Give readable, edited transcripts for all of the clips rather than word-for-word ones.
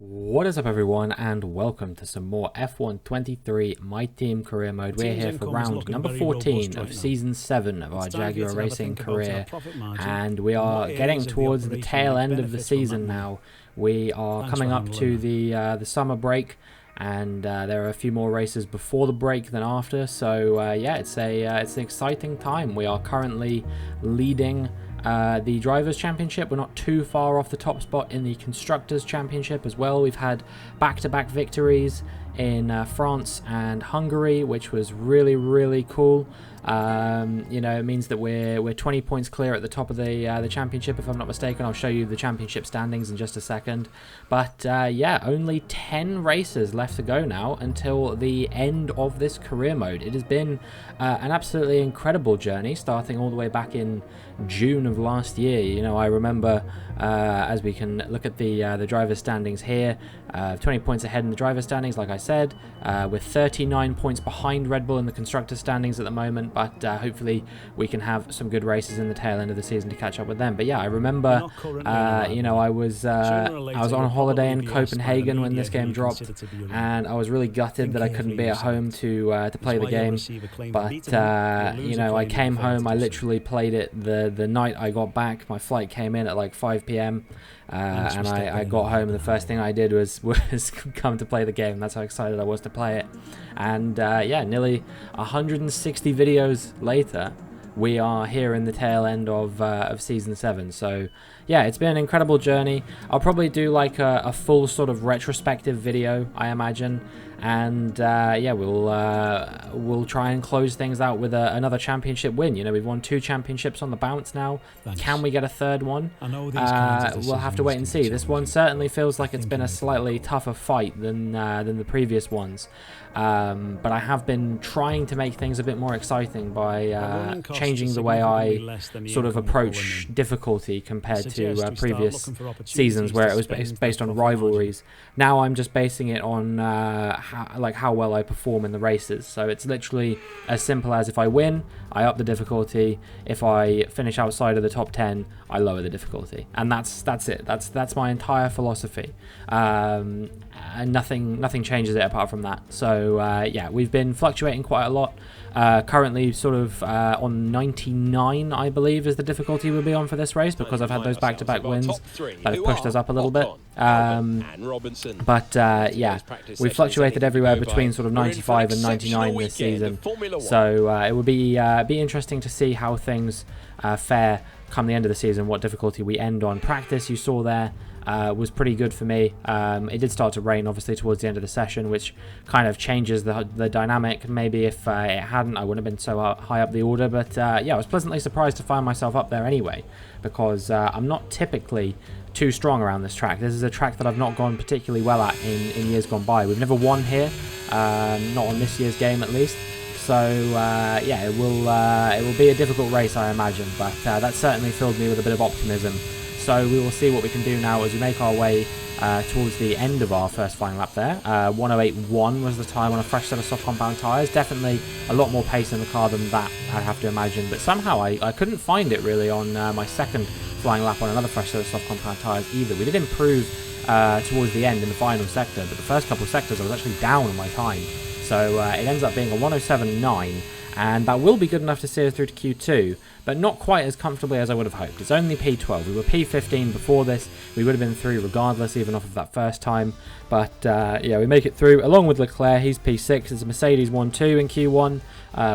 What is up everyone, and welcome to some more F1 23 My Team career mode. We're here for round number 14 of season 7 of our Jaguar Racing career, and we are getting towards the tail end of the season now. We are coming up to the summer break, and there are a few more races before the break than after, so yeah, it's an exciting time. We are currently leading the Drivers' Championship. We're not too far off the top spot in the Constructors' Championship as well. We've had back-to-back victories in France and Hungary, which was really cool. You know, it means that we're 20 points clear at the top of the championship, if I'm not mistaken. I'll show you the championship standings in just a second. But yeah, only 10 races left to go now until the end of this career mode. It has been an absolutely incredible journey, starting all the way back in June of last year. You know, I remember, as we can look at the driver's standings here, 20 points ahead in the driver's standings, like I said, with 39 points behind Red Bull in the constructor's standings at the moment, but hopefully we can have some good races in the tail end of the season to catch up with them. But yeah, I remember, you know, I was on holiday in Copenhagen when this game dropped, and I was really gutted that I couldn't be at home to play the game. But you know, I came home, I literally played it the night I got back. My flight came in at like 5 p.m. And I got home, and the first thing I did was come to play the game. That's how excited I was to play it. And yeah, nearly 160 videos later, we are here in the tail end of season 7. So yeah, it's been an incredible journey. I'll probably do like a full sort of retrospective video, I imagine. And yeah, we'll try and close things out with another championship win. You know, we've won 2 championships on the bounce now. Thanks. Can we get a third one? We'll have to wait and see. This one certainly feels like it's been a slightly tougher fight than the previous ones. But I have been trying to make things a bit more exciting by changing the way I sort of approach difficulty compared to previous seasons, where it was based on rivalries. Now I'm just basing it on how well I perform in the races. So it's literally as simple as, if I win, I up the difficulty. If I finish outside of the top 10, I lower the difficulty, and that's it. That's my entire philosophy. And nothing changes it apart from that. So yeah, we've been fluctuating quite a lot. Currently sort of on 99, I believe, is the difficulty we'll be on for this race, because I've had those back-to-back wins that have pushed us up a little bit. But yeah, we've fluctuated everywhere between sort of 95 and 99 this season. So it will be interesting to see how things fare come the end of the season, what difficulty we end on. Practice, you saw there, was pretty good for me. It did start to rain obviously towards the end of the session, which kind of changes the dynamic. Maybe if it hadn't, I wouldn't have been so high up the order. But yeah, I was pleasantly surprised to find myself up there anyway, because I'm not typically too strong around this track. This is a track that I've not gone particularly well at in years gone by. We've never won here, not on this year's game at least. So yeah, it will be a difficult race, I imagine, but that certainly filled me with a bit of optimism. So we will see what we can do now as we make our way towards the end of our first flying lap there. 108.1 was the time on a fresh set of soft compound tyres. Definitely a lot more pace in the car than that, I'd have to imagine. But somehow I couldn't find it really on my second flying lap on another fresh set of soft compound tyres either. We did improve towards the end in the final sector, but the first couple of sectors I was actually down on my time. So it ends up being a 107.9, and that will be good enough to see us through to Q2, but not quite as comfortably as I would have hoped. It's only P12. We were P15 before this. We would have been through regardless, even off of that first time. But yeah, we make it through along with Leclerc. He's P6. It's a Mercedes 1-2 in Q1,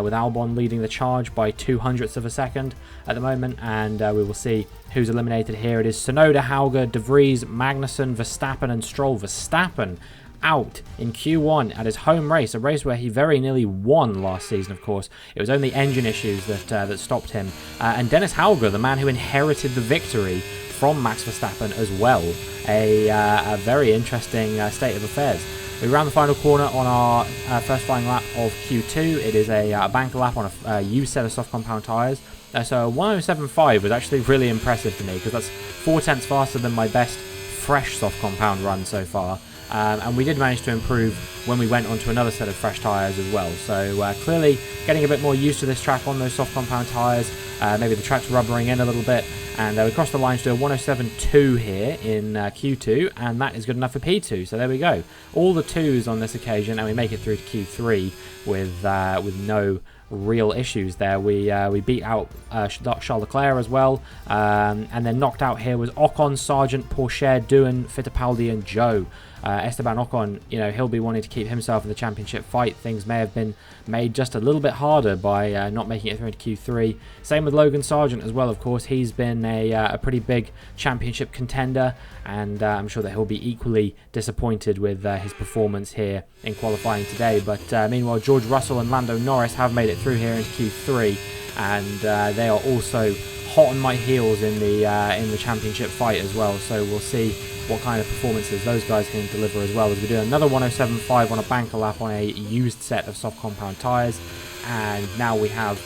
with Albon leading the charge by 0.02 of a second at the moment. And we will see who's eliminated here. It is Tsunoda, Hauger, De Vries, Magnussen, Verstappen, and Stroll. Verstappen out in Q1 at his home race, a race where he very nearly won last season, of course. It was only engine issues that stopped him. And Dennis Hauger, the man who inherited the victory from Max Verstappen as well. A very interesting state of affairs. We ran the final corner on our first flying lap of Q2. It is a banker lap on a used set of soft compound tyres. So 107.5 was actually really impressive to me, because that's 0.4 faster than my best fresh soft compound run so far. And we did manage to improve when we went onto another set of fresh tyres as well. So clearly getting a bit more used to this track on those soft compound tyres. maybe the track's rubbering in a little bit. And we crossed the line to do a 107.2 here in Q2, and that is good enough for P2. So there we go. All the 2s on this occasion, and we make it through to Q3 with no real issues there. We beat out Charles Leclerc as well, and then knocked out here was Ocon, Sargent, Pourchaire, Doohan, Fittipaldi and Joe. Esteban Ocon, you know, he'll be wanting to keep himself in the championship fight. Things may have been made just a little bit harder by not making it through into Q3. Same with Logan Sargent as well, of course. He's been a pretty big championship contender, and I'm sure that he'll be equally disappointed with his performance here in qualifying today. But meanwhile, George Russell and Lando Norris have made it through here into Q3, and they are also hot on my heels in the championship fight as well. So we'll see what kind of performances those guys can deliver as well, as we do another 107.5 on a banker lap on a used set of soft compound tyres. And now we have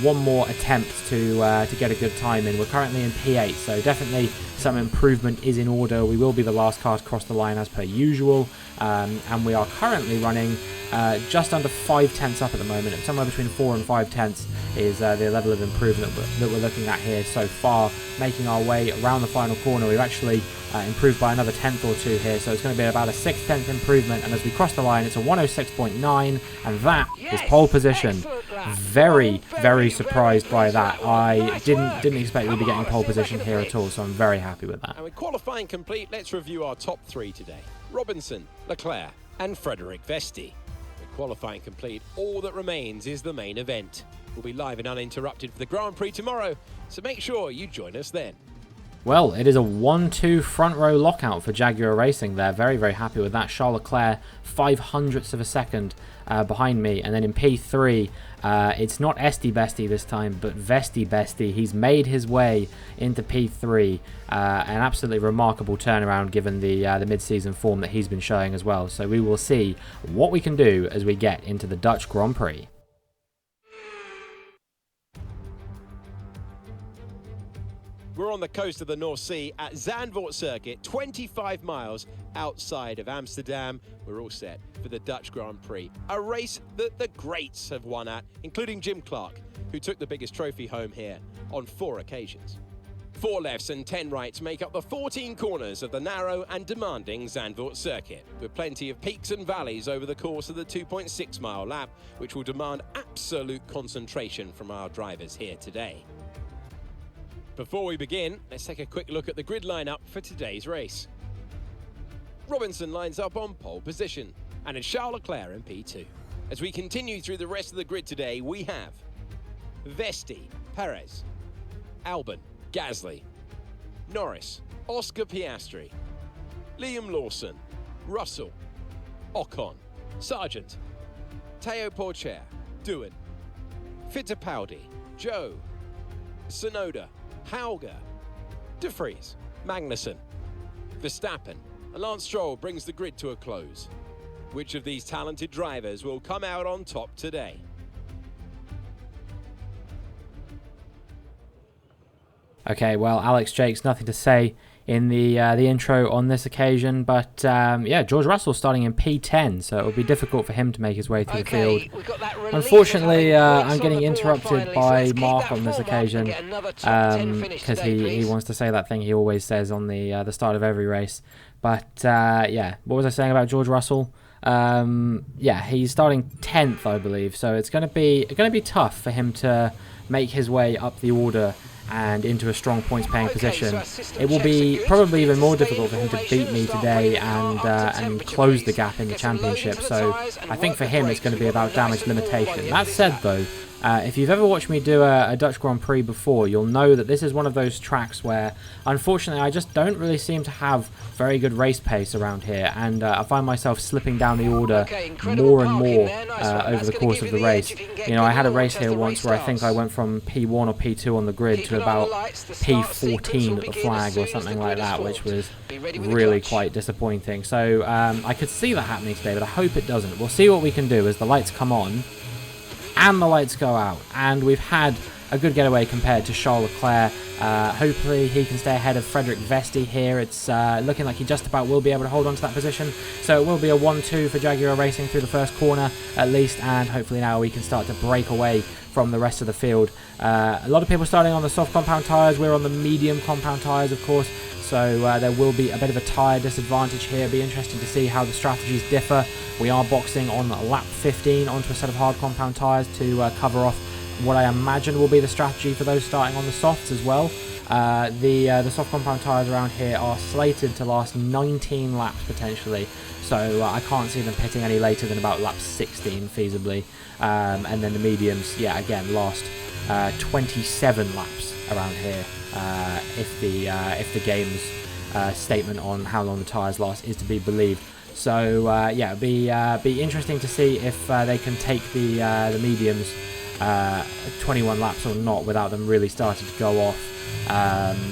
one more attempt to get a good time in. We're currently in P8, so definitely some improvement is in order. We will be the last car to cross the line as per usual, and we are currently running just under 5 tenths up at the moment. Somewhere between 4 and 5 tenths is the level of improvement that we're looking at here so far. Making our way around the final corner, we've actually improved by another tenth or two here, so it's going to be about a 6/10 improvement. And as we cross the line, it's a 106.9, and that is pole position. Very, very surprised by that. I didn't expect we'd be getting pole position here at all, so I'm very happy with that. And with qualifying complete, let's review our top 3 today. Robinson, Leclerc and Frederic Vesti. With qualifying complete, all that remains is the main event. We'll be live and uninterrupted for the Grand Prix tomorrow, so make sure you join us then. Well, it is a 1-2 front row lockout for Jaguar Racing there. Very, very happy with that. Charles Leclerc, 0.05 of a second behind me. And then in P3, it's not Esti Besti this time, but Vesti Besti. He's made his way into P3. An absolutely remarkable turnaround given the mid-season form that he's been showing as well. So we will see what we can do as we get into the Dutch Grand Prix. We're on the coast of the North Sea at ZANDVOORT circuit, 25 miles outside of Amsterdam. We're all set for the Dutch Grand Prix, a race that the greats have won at, including Jim Clark, who took the biggest trophy home here on 4 occasions. 4 lefts and 10 rights make up the 14 corners of the narrow and demanding ZANDVOORT circuit, with plenty of peaks and valleys over the course of the 2.6-mile lap, which will demand absolute concentration from our drivers here today. Before we begin, let's take a quick look at the grid lineup for today's race. Robinson lines up on pole position, and it's Charles Leclerc in P2. As we continue through the rest of the grid today, we have Vesti, Perez, Albon, Gasly, Norris, Oscar Piastri, Liam Lawson, Russell, Ocon, Sargent, Teo Pourchaire, Doohan, Fittipaldi, Joe, Tsunoda, Hauger, De Vries, Magnussen, Verstappen, and Lance Stroll brings the grid to a close. Which of these talented drivers will come out on top today? Okay, well, Alex Jakes, nothing to say in the intro on this occasion, but yeah, George Russell starting in P10, so it will be difficult for him to make his way through the field. Unfortunately, I'm getting interrupted by Mark on this occasion because he wants to say that thing he always says on the start of every race. But yeah, what was I saying about George Russell? Yeah, he's starting 10th, I believe, so it's going to be tough for him to make his way up the order and into a strong points-paying position. It will be probably even more difficult for him to beat me today and close the gap in the championship. So I think for him it's going to be about damage limitation. That said, though, if you've ever watched me do a Dutch Grand Prix before, you'll know that this is one of those tracks where, unfortunately, I just don't really seem to have very good race pace around here, and I find myself slipping down the order more and more over the course of the race. You know, I had a race here once where I think I went from P1 or P2 on the grid to about P14 at the flag or something like that, which was really quite disappointing. So I could see that happening today, but I hope it doesn't. We'll see what we can do as the lights come on and the lights go out, and we've had a good getaway compared to Charles Leclerc. Hopefully he can stay ahead of Frederik Vesti here. It's looking like he just about will be able to hold on to that position. So it will be a 1-2 for Jaguar Racing through the first corner at least, and hopefully now we can start to break away from the rest of the field. A lot of people starting on the soft compound tyres. We're on the medium compound tyres, of course. So there will be a bit of a tyre disadvantage here. It'll be interesting to see how the strategies differ. We are boxing on lap 15 onto a set of hard compound tyres to cover off what I imagine will be the strategy for those starting on the softs as well. The soft compound tyres around here are slated to last 19 laps potentially. So I can't see them pitting any later than about lap 16 feasibly. And then the mediums, yeah, again, last 27 laps around here. If the game's statement on how long the tyres last is to be believed. So yeah, it'll be interesting to see if they can take the mediums 21 laps or not without them really starting to go off.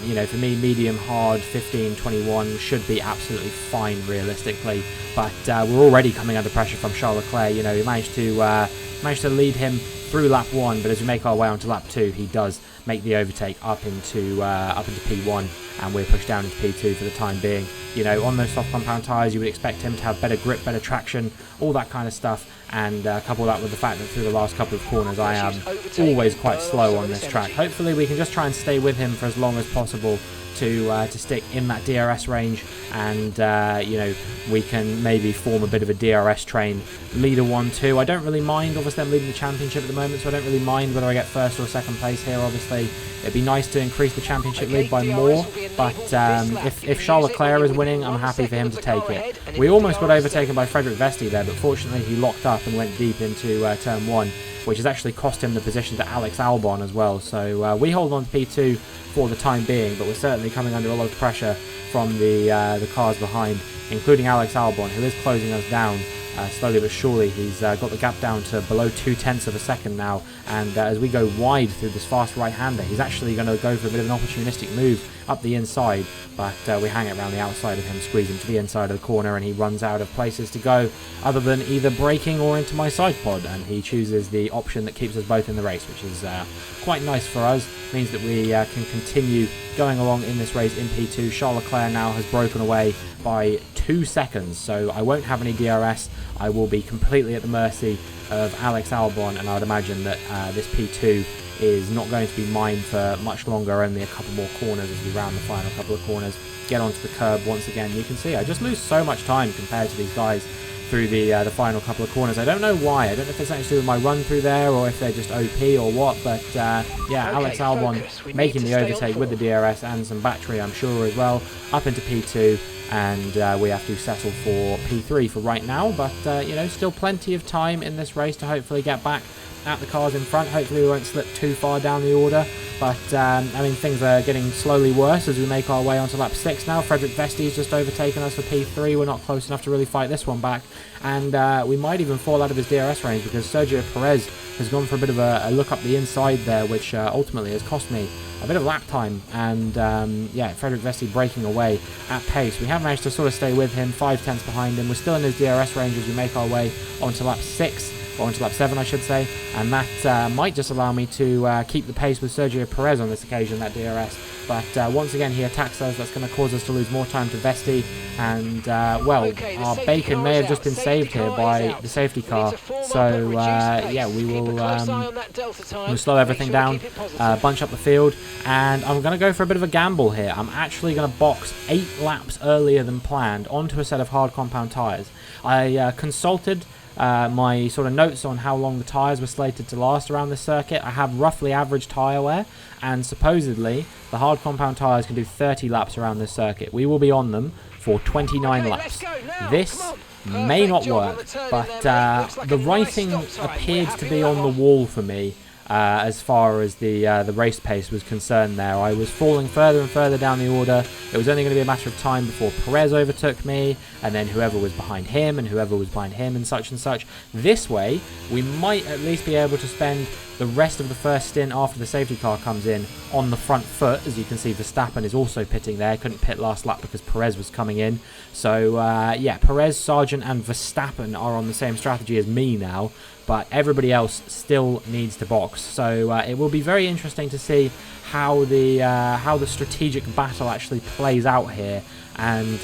You know, for me, medium hard 15, 21 should be absolutely fine realistically, but we're already coming under pressure from Charles Leclerc. You know, he managed to lead him through lap 1, but as we make our way onto lap 2, he does make the overtake up into P1, and we're pushed down into P2 for the time being. You know, on those soft compound tyres, you would expect him to have better grip, better traction, all that kind of stuff, and couple that with the fact that through the last couple of corners I am always quite slow on this track. Hopefully we can just try and stay with him for as long as possible to stick in that DRS range, and you know, we can maybe form a bit of a DRS train. Leader 1-2, I don't really mind. Obviously I'm leading the championship at the moment, so I don't really mind whether I get first or second place here. Obviously it'd be nice to increase the championship lead by more, but if Charles Leclerc is winning, I'm happy for him to take it. We almost got overtaken by Frederik Vesti there, but fortunately he locked up and went deep into turn 1, which has actually cost him the position to Alex Albon as well. So we hold on to P2 for the time being, but we're certainly coming under a lot of pressure from the cars behind, including Alex Albon, who is closing us down slowly but surely. He's got the gap down to below 0.2 of a second now, and as we go wide through this fast right-hander, he's actually going to go for a bit of an opportunistic move up the inside, but we hang it around the outside of him, squeeze him to the inside of the corner, and he runs out of places to go other than either braking or into my side pod, and he chooses the option that keeps us both in the race, which is quite nice for us. Means that we can continue going along in this race in P2. Charles Leclerc now has broken away by 2 seconds, so I won't have any DRS. I will be completely at the mercy of Alex Albon, and I would imagine that this P2 is not going to be mine for much longer. Only a couple more corners as we round the final couple of corners, get onto the curb once again. You can see I just lose so much time compared to these guys through the final couple of corners. I don't know why. I don't know if it's something to do with my run through there or if they're just OP or what, but yeah, Alex Albon making the overtake with the DRS and some battery, I'm sure, as well, up into P2, and we have to settle for P3 for right now, but you know, still plenty of time in this race to hopefully get back at the cars in front. Hopefully we won't slip too far down the order, but I mean, things are getting slowly worse as we make our way onto lap 6 now. Frederik Vesti's just overtaken us for P3. We're not close enough to really fight this one back, and we might even fall out of his DRS range because Sergio Perez has gone for a bit of a look up the inside there, which ultimately has cost me a bit of lap time, and yeah, Frederik Vesti breaking away at pace. We have managed to sort of stay with him, 5/10 behind him. We're still in his DRS range as we make our way onto lap 6, or onto lap 7 I should say, and that might just allow me to keep the pace with Sergio Perez on this occasion, that DRS. But once again he attacks us. That's going to cause us to lose more time to Vesti, and well, our bacon may have just been saved here by the safety car. So yeah, we will we'll slow everything down, bunch up the field, and I'm going to go for a bit of a gamble here. I'm actually going to box 8 laps earlier than planned onto a set of hard compound tyres. I consulted my sort of notes on how long the tyres were slated to last around this circuit. I have roughly average tyre wear, and supposedly the hard compound tyres can do 30 laps around this circuit. We will be on them for 29 laps. This may not work, but the writing appeared to be on the wall for me as far as the race pace was concerned there. I was falling further and further down the order. It was only going to be a matter of time before Perez overtook me, and then whoever was behind him, and whoever was behind him, and such and such. This way, we might at least be able to spend the rest of the first stint after the safety car comes in on the front foot. As you can see, Verstappen is also pitting there. Couldn't pit last lap because Perez was coming in. So, yeah, Perez, Sargent and Verstappen are on the same strategy as me now, but everybody else still needs to box. So it will be very interesting to see how the strategic battle actually plays out here, and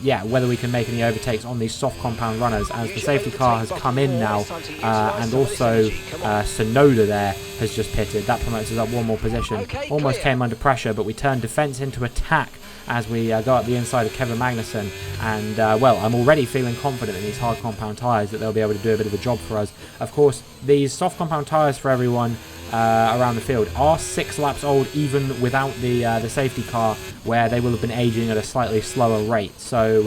yeah, whether we can make any overtakes on these soft compound runners, as the safety car has come in now, and also Sonoda there has just pitted. That promotes us up one more position. Almost came under pressure, but we turned defence into attack as we go up the inside of Kevin Magnussen, and well, I'm already feeling confident in these hard compound tyres that they'll be able to do a bit of a job for us. Of course, these soft compound tyres for everyone around the field are 6 laps old, even without the safety car, where they will have been aging at a slightly slower rate. So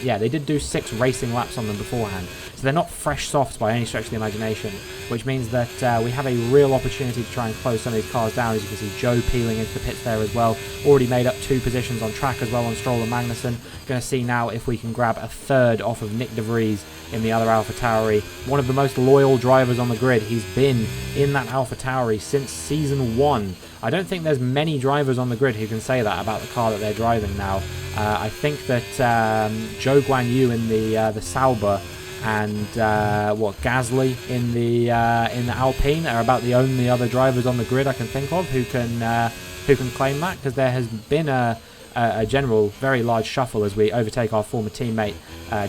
yeah, they did do 6 racing laps on them beforehand, so they're not fresh softs by any stretch of the imagination, which means that we have a real opportunity to try and close some of these cars down. As you can see, Joe peeling into the pits there as well, already made up 2 positions on track as well on Stroll and Magnussen. Going to see now if we can grab a 3rd off of Nick De Vries in the other AlphaTauri, one of the most loyal drivers on the grid. He's been in that AlphaTauri since season 1. I don't think there's many drivers on the grid who can say that about the car that they're driving now. I think that Zhou Guanyu in the Sauber and Gasly in the Alpine are about the only other drivers on the grid I can think of who can claim that, because there has been a general very large shuffle as we overtake our former teammate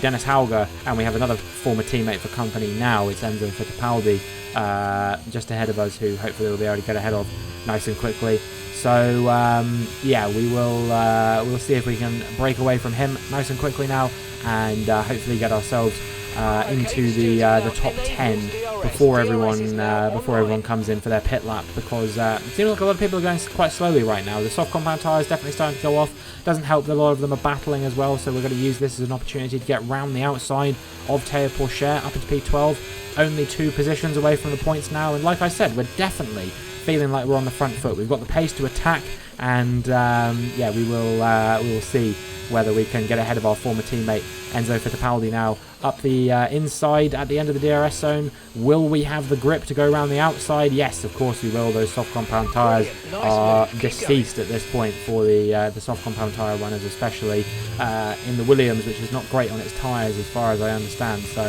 Dennis Hauger, and we have another former teammate for company now. It's Enzo Fittipaldi just ahead of us, who hopefully we'll be able to get ahead of nice and quickly. So yeah, we'll see if we can break away from him nice and quickly now, and hopefully get ourselves into the top 10 before everyone comes in for their pit lap, because it seems like a lot of people are going quite slowly right now. The soft compound tyres definitely starting to go off. Doesn't help that a lot of them are battling as well, so we're going to use this as an opportunity to get round the outside of Théo Pourchaire up into P12. Only 2 positions away from the points now, and like I said, we're definitely feeling like we're on the front foot. We've got the pace to attack, and yeah, we will see whether we can get ahead of our former teammate Enzo Fittipaldi now up the inside at the end of the DRS zone. Will we have the grip to go around the outside? Yes, of course we will. Those soft compound tyres are deceased at this point for the soft compound tyre runners, especially in the Williams, which is not great on its tyres as far as I understand. So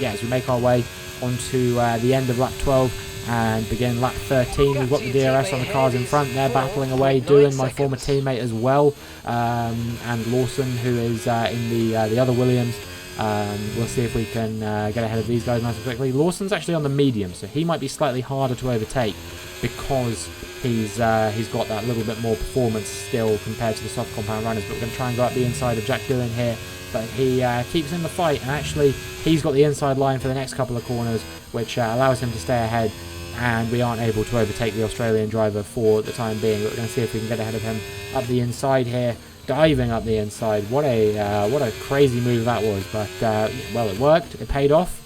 yeah, as we make our way onto the end of lap 12 and begin lap 13, we've got the DRS on the cars in front. They're battling away, doing my former teammate as well, and Lawson, who is in the other Williams. We'll see if we can get ahead of these guys nice and quickly. Lawson's actually on the medium, so he might be slightly harder to overtake because he's got that little bit more performance still compared to the soft compound runners. But we're going to try and go up the inside of Jack Doohan here, but he keeps in the fight, and actually he's got the inside line for the next couple of corners, which allows him to stay ahead, and we aren't able to overtake the Australian driver for the time being. But we're going to see if we can get ahead of him up the inside here, diving up the inside. What a crazy move that was, but well, it worked, it paid off,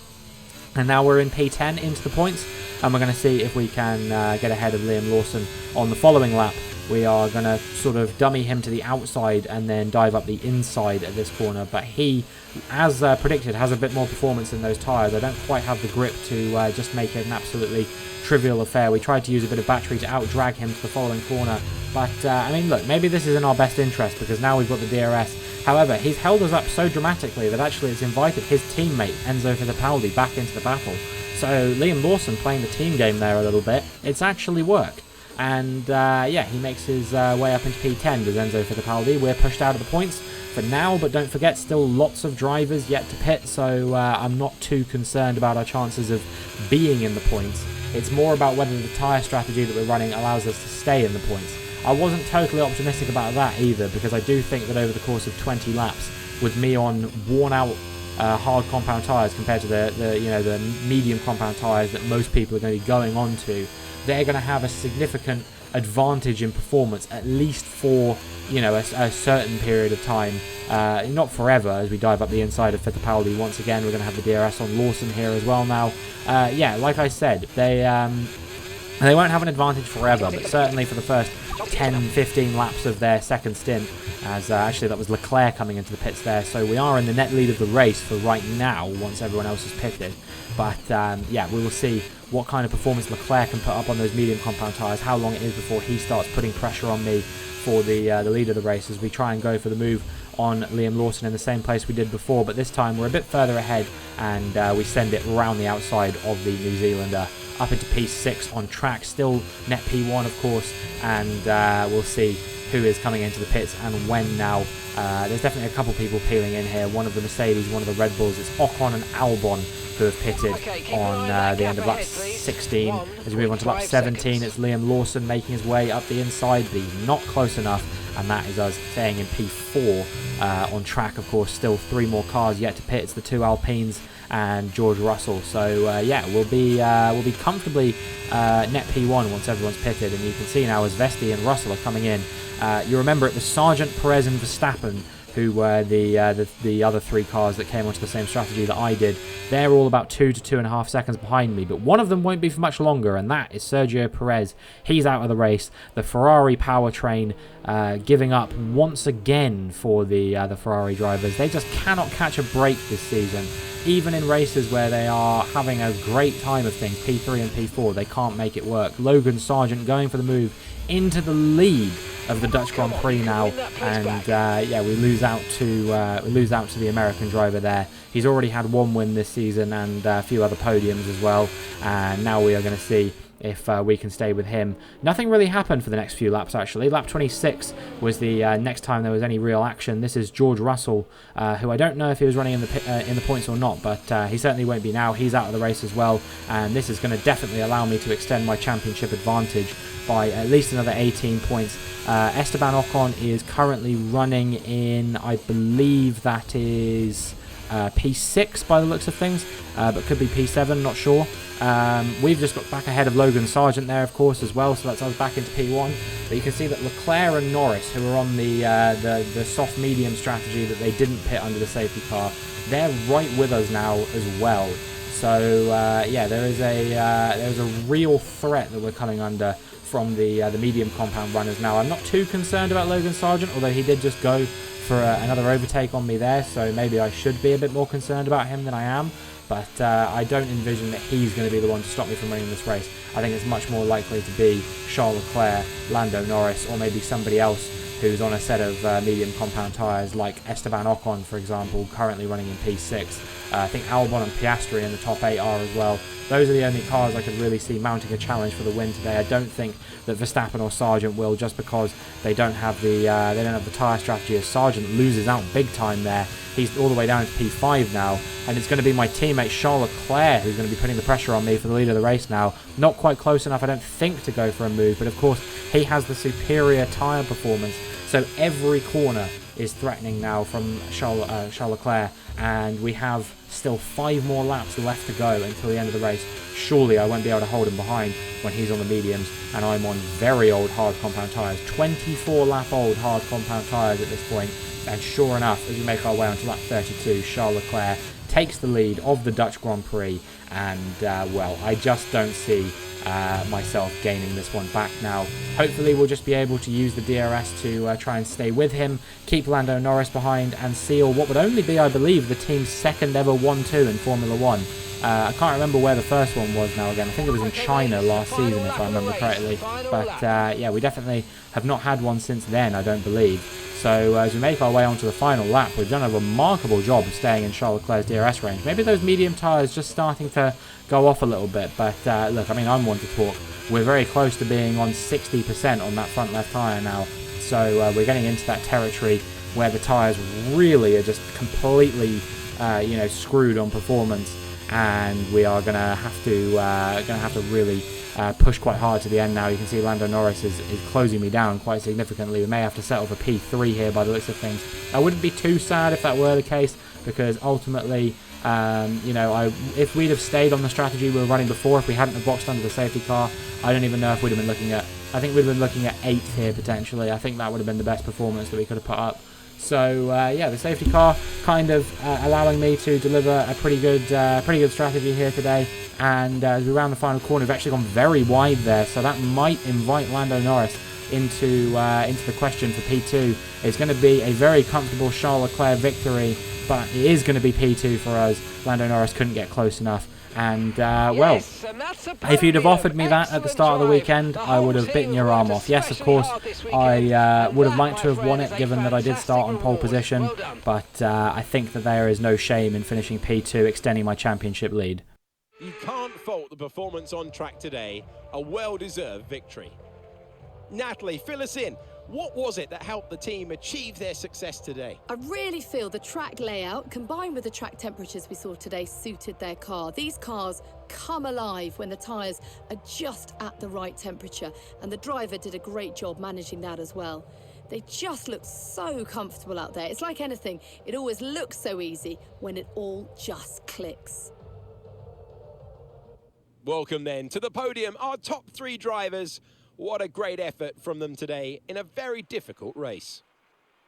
and now we're in P10 into the points, and we're going to see if we can get ahead of Liam Lawson on the following lap. We are going to sort of dummy him to the outside and then dive up the inside at this corner, but he, as predicted, has a bit more performance in those tyres. I don't quite have the grip to just make it an absolutely trivial affair. We tried to use a bit of battery to out-drag him to the following corner, but I mean, look, maybe this is in our best interest because now we've got the DRS. However, he's held us up so dramatically that actually it's invited his teammate Enzo Fittipaldi back into the battle. So Liam Lawson playing the team game there a little bit, it's actually worked. And yeah, he makes his way up into P10, does Enzo Fittipaldi. We're pushed out of the points for now, but don't forget, still lots of drivers yet to pit, so I'm not too concerned about our chances of being in the points. It's more about whether the tyre strategy that we're running allows us to stay in the points. I wasn't totally optimistic about that either, because I do think that over the course of 20 laps, with me on worn-out hard compound tyres compared to the medium compound tyres that most people are going to be going on to, they're going to have a significant advantage in performance, at least for a certain period of time, not forever, as we dive up the inside of Fittipaldi. Once again, we're going to have the DRS on Lawson here as well now. Yeah, like I said, they won't have an advantage forever, but certainly for the first 10-15 laps of their second stint, as actually that was Leclerc coming into the pits there. So we are in the net lead of the race for right now once everyone else is pitted. But yeah, we will see what kind of performance Leclerc can put up on those medium compound tyres, how long it is before he starts putting pressure on me for the lead of the race, as we try and go for the move on Liam Lawson in the same place we did before, but this time we're a bit further ahead, and we send it around the outside of the New Zealander up into P6 on track, still net P1 of course, and we'll see who is coming into the pits and when now. There's definitely a couple people peeling in here, one of the Mercedes, one of the Red Bulls. It's Ocon and Albon who have pitted on the end of lap 16. As we move on to lap 17, it's Liam Lawson making his way up the inside, but he's not close enough, and that is us staying in P4 on track. Of course, still 3 more cars yet to pit. It's the 2 Alpines and George Russell. So yeah, we'll be comfortably net P1 once everyone's pitted, and you can see now as Vesti and Russell are coming in. You remember it was Sargent, Perez and Verstappen who were the other 3 cars that came onto the same strategy that I did. They're all about 2 to 2.5 seconds behind me, but one of them won't be for much longer, and that is Sergio Perez. He's out of the race. The Ferrari powertrain giving up once again for the Ferrari drivers. They just cannot catch a break this season. Even in races where they are having a great time of things, P3 and P4, they can't make it work. Logan Sargent going for the move into the lead of the Dutch Grand Prix now, and yeah, we lose out to the American driver there. He's already had 1 win this season and a few other podiums as well, and now we are going to see if we can stay with him. Nothing really happened for the next few laps, actually. Lap 26 was the next time there was any real action. This is George Russell, who I don't know if he was running in the points or not, but he certainly won't be now. He's out of the race as well, and this is going to definitely allow me to extend my championship advantage by at least another 18 points. Esteban Ocon is currently running in, I believe that is P6 by the looks of things, but could be P7, not sure. We've just got back ahead of Logan Sargent there, of course, as well, so that's us back into P1. But you can see that Leclerc and Norris, who are on the soft medium strategy that they didn't pit under the safety car, they're right with us now as well. So yeah, there is a real threat that we're coming under from the medium compound runners now. I'm not too concerned about Logan Sargent, although he did just go for another overtake on me there, so maybe I should be a bit more concerned about him than I am. But I don't envision that he's going to be the one to stop me from winning this race. I think it's much more likely to be Charles Leclerc, Lando Norris, or maybe somebody else who's on a set of medium compound tyres, like Esteban Ocon, for example, currently running in P6. I think Albon and Piastri in the top 8 are as well. Those are the only cars I could really see mounting a challenge for the win today. I don't think that Verstappen or Sargent will, just because they don't have the tyre strategy. As Sargent loses out big time there. He's all the way down to P5 now, and it's going to be my teammate Charles Leclerc who's going to be putting the pressure on me for the lead of the race now. Not quite close enough, I don't think, to go for a move, but of course he has the superior tyre performance, so every corner is threatening now from Charles Leclerc, and we have still 5 more laps left to go until the end of the race. Surely I won't be able to hold him behind when he's on the mediums and I'm on very old hard compound tyres, 24 lap old hard compound tyres at this point. And sure enough, as we make our way onto lap 32, Charles Leclerc takes the lead of the Dutch Grand Prix, and well, I just don't see myself gaining this one back now. Hopefully we'll just be able to use the DRS to try and stay with him, keep Lando Norris behind, and seal what would only be, I believe, the team's second ever 1-2 in Formula 1. I can't remember where the first one was now again. I think it was in China last season, if I remember correctly. But yeah, we definitely have not had one since then, I don't believe. So as we make our way onto the final lap, we've done a remarkable job of staying in Charles Leclerc's DRS range. Maybe those medium tyres just starting to go off a little bit, but look, I mean, I'm one to talk. We're very close to being on 60% on that front left tyre now, so we're getting into that territory where the tyres really are just completely, you know, screwed on performance, and we are gonna have to really push quite hard to the end now. You can see Lando Norris is closing me down quite significantly. We may have to settle for P3 here by the looks of things. I wouldn't be too sad if that were the case, because ultimately, you know, if we'd have stayed on the strategy we were running before, if we hadn't have boxed under the safety car, I don't even know if we'd have been looking at, I think we'd have been looking at 8th here potentially. I think that would have been the best performance that we could have put up. So yeah, the safety car kind of allowing me to deliver a pretty good strategy here today. And as we round the final corner, we've actually gone very wide there, so that might invite Lando Norris into the question for P2. It's going to be a very comfortable Charles Leclerc victory, but it is going to be P2 for us. Lando Norris couldn't get close enough. And, well, if you'd have offered me that at the start of the weekend, I would have bitten your arm off. Yes, of course, I would have liked to have won it, given that I did start on pole position, but I think that there is no shame in finishing P2, extending my championship lead. You can't fault the performance on track today. A well-deserved victory. Natalie, fill us in. What was it that helped the team achieve their success today? I really feel the track layout combined with the track temperatures we saw today suited their car. These cars come alive when the tyres are just at the right temperature, and the driver did a great job managing that as well. They just look so comfortable out there. It's like anything, it always looks so easy when it all just clicks. Welcome then to the podium, our top 3 drivers. What a great effort from them today in a very difficult race.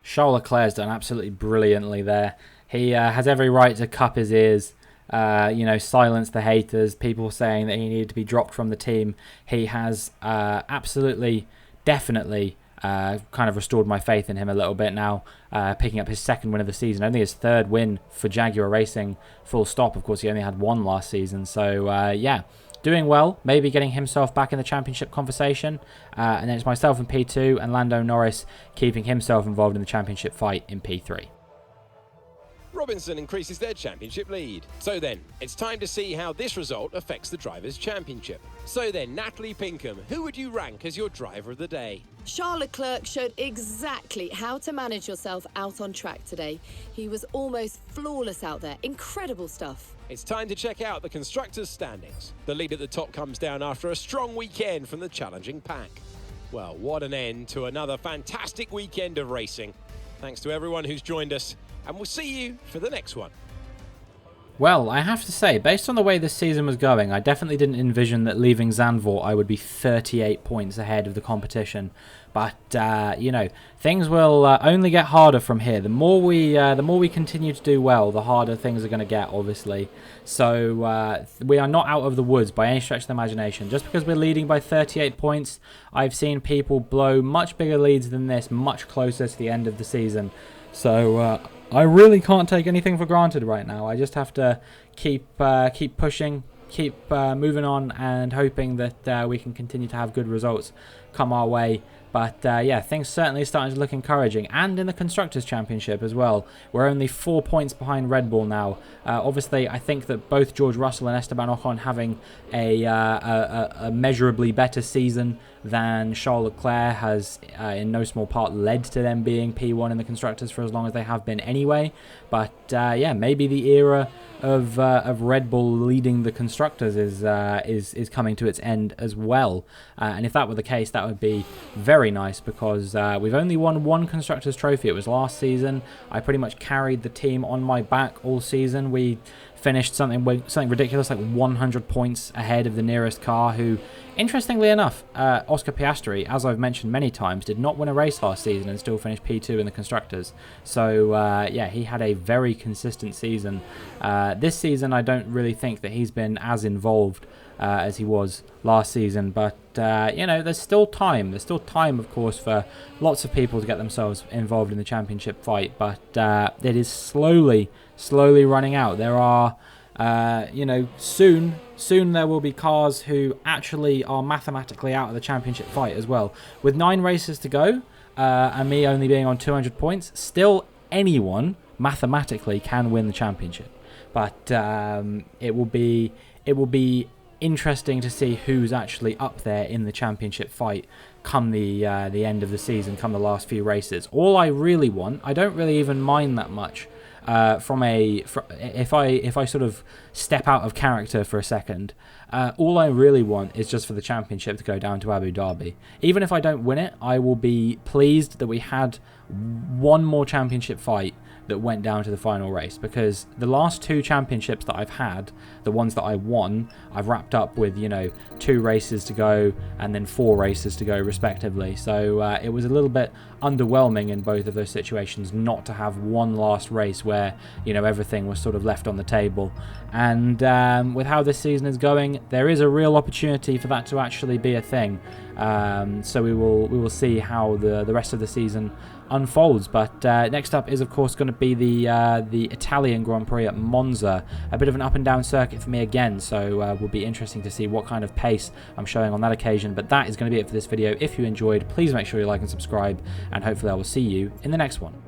Charles Leclerc's done absolutely brilliantly there. He has every right to cup his ears, silence the haters, people saying that he needed to be dropped from the team. He has absolutely, definitely kind of restored my faith in him a little bit now, picking up his 2nd win of the season. Only his 3rd win for Jaguar Racing, full stop. Of course, he only had 1 last season. So, yeah. Doing well, maybe getting himself back in the championship conversation. And then it's myself in P2 and Lando Norris keeping himself involved in the championship fight in P3. Robinson increases their championship lead. So then, it's time to see how this result affects the Drivers' Championship. So then, Natalie Pinkham, who would you rank as your driver of the day? Charles Leclerc showed exactly how to manage yourself out on track today. He was almost flawless out there. Incredible stuff. It's time to check out the Constructors' standings. The lead at the top comes down after a strong weekend from the challenging pack. Well, what an end to another fantastic weekend of racing. Thanks to everyone who's joined us, and we'll see you for the next one. Well, I have to say, based on the way this season was going, I definitely didn't envision that leaving ZANDVOORT I would be 38 points ahead of the competition. But, things will only get harder from here. The more we continue to do well, the harder things are going to get, obviously. So we are not out of the woods by any stretch of the imagination. Just because we're leading by 38 points, I've seen people blow much bigger leads than this, much closer to the end of the season. So I really can't take anything for granted right now. I just have to keep pushing, keep moving on, and hoping that we can continue to have good results come our way. But yeah, things certainly starting to look encouraging. And in the Constructors' Championship as well, we're only 4 points behind Red Bull now. Obviously, I think that both George Russell and Esteban Ocon having a measurably better season than Charles Leclerc has in no small part led to them being P1 in the Constructors for as long as they have been anyway. But yeah, maybe the era of Red Bull leading the Constructors is coming to its end as well. And if that were the case, that would be very nice, because we've only won 1 Constructors trophy. It was last season. I pretty much carried the team on my back all season. We finished something ridiculous, like 100 points ahead of the nearest car, who, interestingly enough, Oscar Piastri, as I've mentioned many times, did not win a race last season and still finished P2 in the Constructors. So, yeah, he had a very consistent season. This season, I don't really think that he's been as involved as he was last season. But, there's still time. There's still time, of course, for lots of people to get themselves involved in the championship fight. But it is slowly running out. There are, soon there will be cars who actually are mathematically out of the championship fight as well. With 9 races to go, and me only being on 200 points, still anyone mathematically can win the championship. But it will be interesting to see who's actually up there in the championship fight come the end of the season, come the last few races. All I really want, I don't really even mind that much. If I sort of step out of character for a second, all I really want is just for the championship to go down to Abu Dhabi. Even if I don't win it, I will be pleased that we had one more championship fight that went down to the final race, because the last 2 championships that I've had, the ones that I won, I've wrapped up with, you know, 2 races to go and then 4 races to go respectively. So it was a little bit underwhelming in both of those situations not to have one last race where, you know, everything was sort of left on the table. And with how this season is going, there is a real opportunity for that to actually be a thing. So we will see how the rest of the season unfolds. But next up is of course going to be the Italian Grand Prix at Monza, a bit of an up and down circuit for me again, so will be interesting to see what kind of pace I'm showing on that occasion. But that is going to be it for this video. If you enjoyed, please make sure you like and subscribe, and hopefully I will see you in the next one.